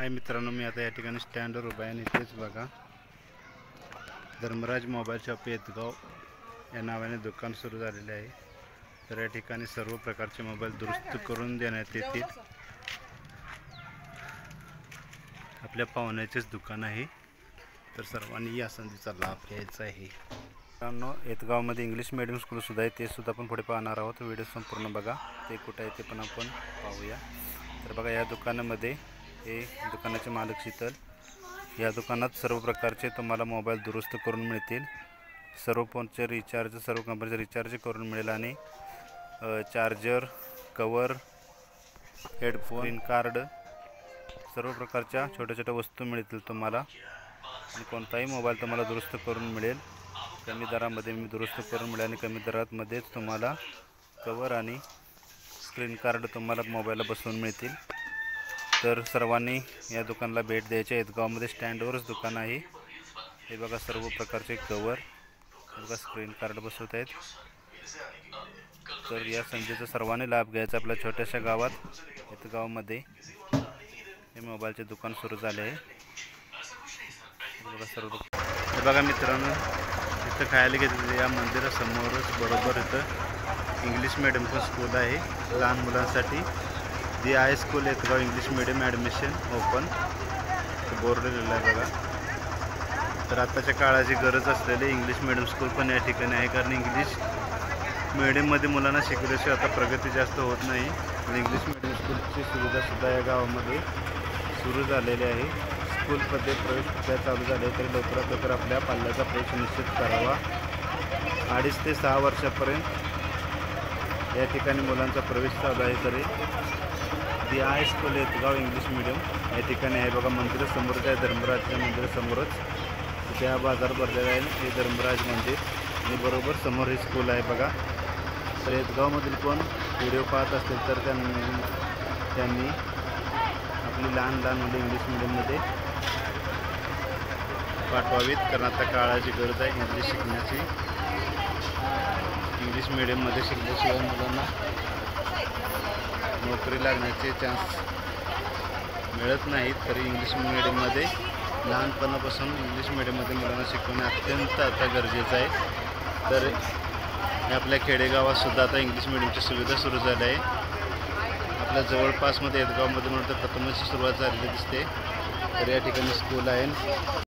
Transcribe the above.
हाय मित्रांनो, मी आता या ठिकाणी स्टँडवर उभा आहे आणि इथेच बघा धर्मराज मोबाईल शॉप येतगाव या नावाने दुकान सुरू झालेले आहे। तर या ठिकाणी सर्व प्रकारचे मोबाईल दुरुस्त करून देण्यात येतील। आपल्या पाहुण्याचेच दुकान आहे, तर सर्वांनी या संधीचा लाभ घ्यायचा आहे। मित्रांनो, येतगावमध्ये इंग्लिश मीडियम स्कूल सुद्धा आहे, ते सुद्धा आपण पुढे पाहणार आहोत। व्हिडिओ संपूर्ण बघा, ते कुठे आहे ते पण आपण पाहूया। तर बघा, या दुकानामध्ये हे दुकानाचे मालक शीतल, या दुकानात सर्व प्रकारचे तुम्हाला मोबाईल दुरुस्त करून मिळतील। सर्व फोनचे रिचार्ज, सर्व कंपनीचे रिचार्ज करून मिळेल आणि charger, cover, headphone, screen card, सर्व प्रकारच्या छोट्या छोट्या वस्तू मिळतील तुम्हाला। आणि कोणताही मोबाईल तुम्हाला दुरुस्त करून मिळेल, कमी दरामध्ये मी दुरुस्त करून मिळेल आणि कमी दरामध्येच तुम्हाला कवर आणि स्क्रीन कार्ड तुम्हाला मोबाईलला बसवून मिळतील। तर सर्वांनी या दुकानाला भेट द्यायची आहे। येतगावमध्ये स्टँडवरच दुकान आहे। हे बघा, सर्व प्रकारचे कवर, बघा स्क्रीन कार्ड बसवत आहेत। तर या संधीचा सर्वांनी लाभ घ्यायचा। आपल्या छोट्याशा गावात येतगावमध्ये हे मोबाईलचे दुकान सुरू झाले आहे। बघा सर्व, हे बघा मित्रांनो, इथं खायला घेतलेलं या मंदिरासमोरच बरोबर इथं इंग्लिश मीडियम स्कूल आहे लहान मुलांसाठी। दी आय school Yetgaon English medium admission open board लिहिलेला आहे बघा। तर आताच्या काळाची गरज असलेले इंग्लिश मीडियम स्कूल पण या ठिकाणी आहे, कारण इंग्लिश मीडियममध्ये मुलांना शिकल्याशिवाय आता प्रगती जास्त होत नाही। आणि इंग्लिश मीडियम स्कूलची सुविधासुद्धा या गावामध्ये सुरू झालेली आहे। स्कूलमध्ये प्रवेश प्रक्रिया चालू झाली आहे, तरी लवकरात लवकर आपल्या पाल्याचा प्रवेश निश्चित करावा। 2.5 ते 6 वर्षापर्यंत या ठिकाणी मुलांचा प्रवेश चालू आहे। तरी दी आय स्कूल येतगाव इंग्लिश मीडियम या ठिकाणी आहे बघा। मंदिरासमोरच आहे, धर्मराजच्या मंदिरासमोरच तिथे हा बाजार भरलेला आहे, हे धर्मराज मंदिर, आणि बरोबर समोर हे स्कूल आहे बघा। तर येतगावमधील कोण व्हिडिओ पाहत असतील तर त्यांनी आपली लहान लहान मुले इंग्लिश मीडियममध्ये पाठवावीत, कारण आता काळाची गरज आहे इंग्लिश शिकण्याची। इंग्लिश मीडियममध्ये शिकल्याशिवाय मुलांना नोकरी लागण्याचे चान्स मिळत नाहीत। तरी इंग्लिश मीडियममध्ये लहानपणापासून इंग्लिश मीडियममध्ये मुलांना शिकवणे अत्यंत आता गरजेचं आहे। तर आपल्या खेडेगावातसुद्धा आता इंग्लिश मीडियमची सुविधा सुरू झाली आहे। आपल्या जवळपासमध्ये येतगावमध्ये म्हणून तर प्रथमच सुरुवात झालेली दिसते। तर या ठिकाणी स्कूल आहे।